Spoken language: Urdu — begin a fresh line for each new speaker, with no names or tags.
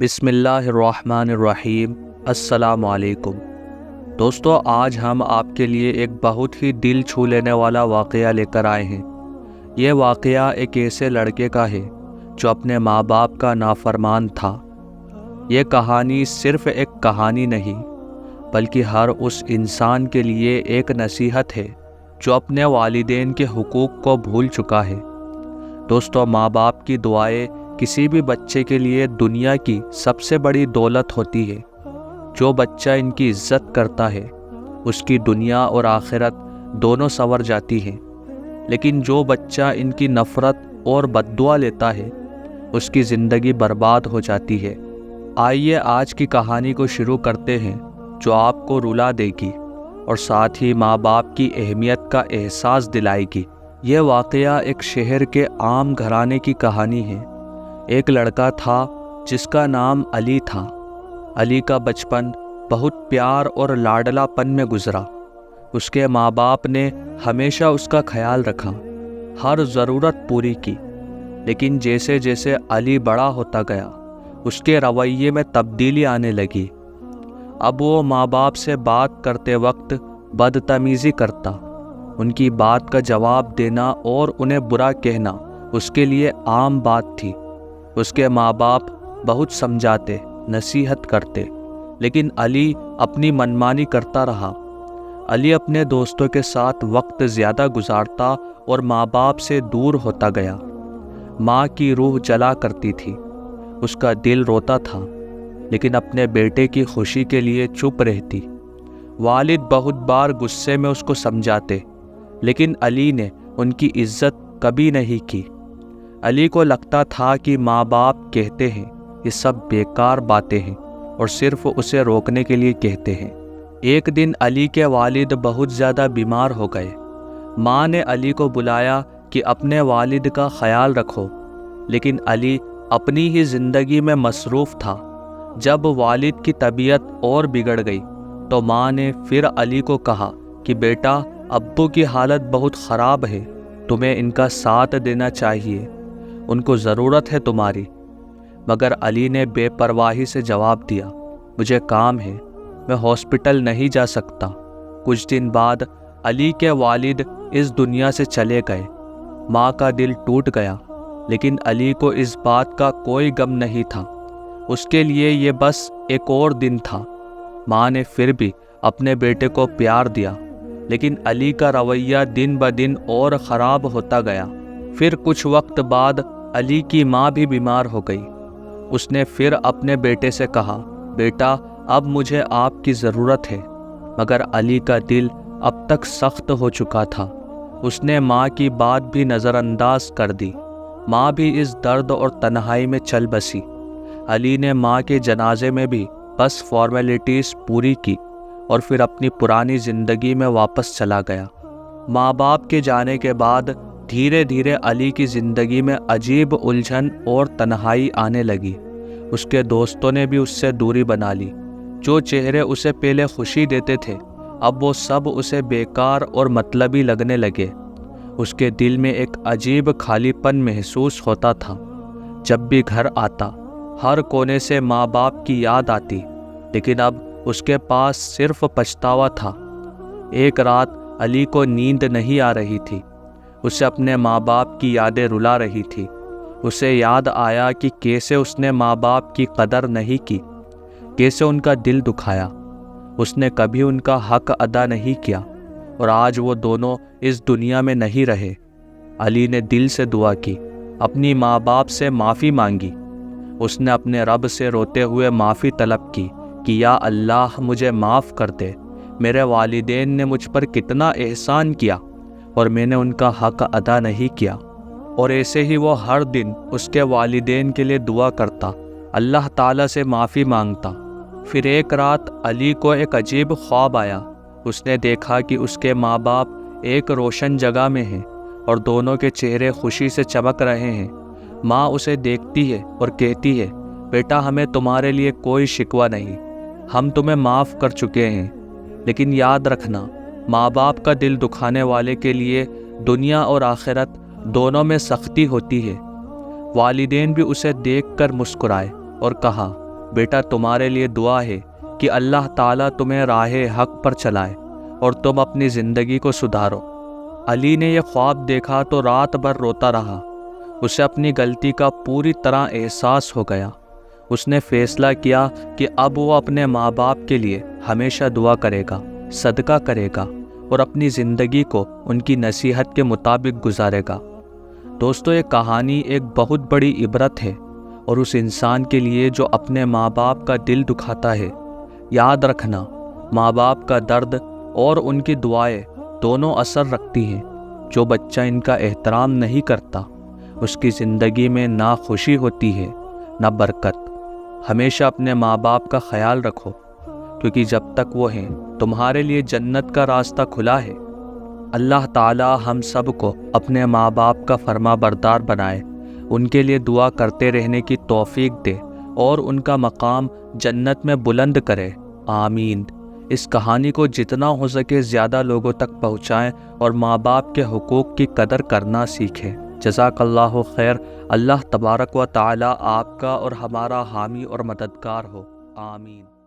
بسم اللہ الرحمن الرحیم۔ السلام علیکم دوستو، آج ہم آپ کے لیے ایک بہت ہی دل چھو لینے والا واقعہ لے کر آئے ہیں۔ یہ واقعہ ایک ایسے لڑکے کا ہے جو اپنے ماں باپ کا نافرمان تھا۔ یہ کہانی صرف ایک کہانی نہیں بلکہ ہر اس انسان کے لیے ایک نصیحت ہے جو اپنے والدین کے حقوق کو بھول چکا ہے۔ دوستو، ماں باپ کی دعائیں کسی بھی بچے کے لیے دنیا کی سب سے بڑی دولت ہوتی ہے۔ جو بچہ ان کی عزت کرتا ہے اس کی دنیا اور آخرت دونوں سنور جاتی ہیں، لیکن جو بچہ ان کی نفرت اور بد دعا لیتا ہے اس کی زندگی برباد ہو جاتی ہے۔ آئیے آج کی کہانی کو شروع کرتے ہیں جو آپ کو رلا دے گی اور ساتھ ہی ماں باپ کی اہمیت کا احساس دلائے گی۔ یہ واقعہ ایک شہر کے عام گھرانے کی کہانی ہے۔ ایک لڑکا تھا جس کا نام علی تھا۔ علی کا بچپن بہت پیار اور لاڈلا پن میں گزرا۔ اس کے ماں باپ نے ہمیشہ اس کا خیال رکھا، ہر ضرورت پوری کی۔ لیکن جیسے جیسے علی بڑا ہوتا گیا اس کے رویے میں تبدیلی آنے لگی۔ اب وہ ماں باپ سے بات کرتے وقت بدتمیزی کرتا، ان کی بات کا جواب دینا اور انہیں برا کہنا اس کے لیے عام بات تھی۔ اس کے ماں باپ بہت سمجھاتے، نصیحت کرتے، لیکن علی اپنی منمانی کرتا رہا۔ علی اپنے دوستوں کے ساتھ وقت زیادہ گزارتا اور ماں باپ سے دور ہوتا گیا۔ ماں کی روح جلا کرتی تھی، اس کا دل روتا تھا، لیکن اپنے بیٹے کی خوشی کے لیے چپ رہتی۔ والد بہت بار غصے میں اس کو سمجھاتے، لیکن علی نے ان کی عزت کبھی نہیں کی۔ علی کو لگتا تھا کہ ماں باپ کہتے ہیں یہ سب بیکار باتیں ہیں اور صرف اسے روکنے کے لیے کہتے ہیں۔ ایک دن علی کے والد بہت زیادہ بیمار ہو گئے۔ ماں نے علی کو بلایا کہ اپنے والد کا خیال رکھو، لیکن علی اپنی ہی زندگی میں مصروف تھا۔ جب والد کی طبیعت اور بگڑ گئی تو ماں نے پھر علی کو کہا کہ بیٹا، ابو کی حالت بہت خراب ہے، تمہیں ان کا ساتھ دینا چاہیے، ان کو ضرورت ہے تمہاری۔ مگر علی نے بے پرواہی سے جواب دیا، مجھے کام ہے، میں ہاسپٹل نہیں جا سکتا۔ کچھ دن بعد علی کے والد اس دنیا سے چلے گئے۔ ماں کا دل ٹوٹ گیا، لیکن علی کو اس بات کا کوئی غم نہیں تھا۔ اس کے لیے یہ بس ایک اور دن تھا۔ ماں نے پھر بھی اپنے بیٹے کو پیار دیا، لیکن علی کا رویہ دن بدن اور خراب ہوتا گیا۔ پھر کچھ وقت بعد علی کی ماں بھی بیمار ہو گئی۔ اس نے پھر اپنے بیٹے سے کہا، بیٹا، اب مجھے آپ کی ضرورت ہے۔ مگر علی کا دل اب تک سخت ہو چکا تھا۔ اس نے ماں کی بات بھی نظر انداز کر دی۔ ماں بھی اس درد اور تنہائی میں چل بسی۔ علی نے ماں کے جنازے میں بھی بس فارمیلٹیز پوری کی اور پھر اپنی پرانی زندگی میں واپس چلا گیا۔ ماں باپ کے جانے کے بعد دھیرے دھیرے علی کی زندگی میں عجیب الجھن اور تنہائی آنے لگی۔ اس کے دوستوں نے بھی اس سے دوری بنا لی۔ جو چہرے اسے پہلے خوشی دیتے تھے اب وہ سب اسے بیکار اور مطلبی لگنے لگے۔ اس کے دل میں ایک عجیب خالی پن محسوس ہوتا تھا۔ جب بھی گھر آتا ہر کونے سے ماں باپ کی یاد آتی، لیکن اب اس کے پاس صرف پچھتاوا تھا۔ ایک رات علی کو نیند نہیں آ رہی تھی، اسے اپنے ماں باپ کی یادیں رلا رہی تھی۔ اسے یاد آیا کہ کیسے اس نے ماں باپ کی قدر نہیں کی، کیسے ان کا دل دکھایا۔ اس نے کبھی ان کا حق ادا نہیں کیا اور آج وہ دونوں اس دنیا میں نہیں رہے۔ علی نے دل سے دعا کی، اپنی ماں باپ سے معافی مانگی۔ اس نے اپنے رب سے روتے ہوئے معافی طلب کی کہ یا اللہ، مجھے معاف کر دے، میرے والدین نے مجھ پر کتنا احسان کیا اور میں نے ان کا حق ادا نہیں کیا۔ اور ایسے ہی وہ ہر دن اس کے والدین کے لیے دعا کرتا، اللہ تعالیٰ سے معافی مانگتا۔ پھر ایک رات علی کو ایک عجیب خواب آیا۔ اس نے دیکھا کہ اس کے ماں باپ ایک روشن جگہ میں ہیں اور دونوں کے چہرے خوشی سے چمک رہے ہیں۔ ماں اسے دیکھتی ہے اور کہتی ہے، بیٹا، ہمیں تمہارے لیے کوئی شکوہ نہیں، ہم تمہیں معاف کر چکے ہیں۔ لیکن یاد رکھنا، ماں باپ کا دل دکھانے والے کے لیے دنیا اور آخرت دونوں میں سختی ہوتی ہے۔ والدین بھی اسے دیکھ کر مسکرائے اور کہا، بیٹا تمہارے لیے دعا ہے کہ اللہ تعالیٰ تمہیں راہ حق پر چلائے اور تم اپنی زندگی کو سدھارو۔ علی نے یہ خواب دیکھا تو رات بھر روتا رہا۔ اسے اپنی غلطی کا پوری طرح احساس ہو گیا۔ اس نے فیصلہ کیا کہ اب وہ اپنے ماں باپ کے لیے ہمیشہ دعا کرے گا، صدقہ کرے گا اور اپنی زندگی کو ان کی نصیحت کے مطابق گزارے گا۔ دوستو، یہ کہانی ایک بہت بڑی عبرت ہے اور اس انسان کے لیے جو اپنے ماں باپ کا دل دکھاتا ہے۔ یاد رکھنا، ماں باپ کا درد اور ان کی دعائیں دونوں اثر رکھتی ہیں۔ جو بچہ ان کا احترام نہیں کرتا، اس کی زندگی میں نہ خوشی ہوتی ہے نہ برکت۔ ہمیشہ اپنے ماں باپ کا خیال رکھو، کیونکہ جب تک وہ ہیں تمہارے لیے جنت کا راستہ کھلا ہے۔ اللہ تعالی ہم سب کو اپنے ماں باپ کا فرما بردار بنائے، ان کے لیے دعا کرتے رہنے کی توفیق دے اور ان کا مقام جنت میں بلند کرے، آمین۔ اس کہانی کو جتنا ہو سکے زیادہ لوگوں تک پہنچائیں اور ماں باپ کے حقوق کی قدر کرنا سیکھیں۔ جزاک اللہ خیر۔ اللہ تبارک و تعالی آپ کا اور ہمارا حامی اور مددگار ہو، آمین۔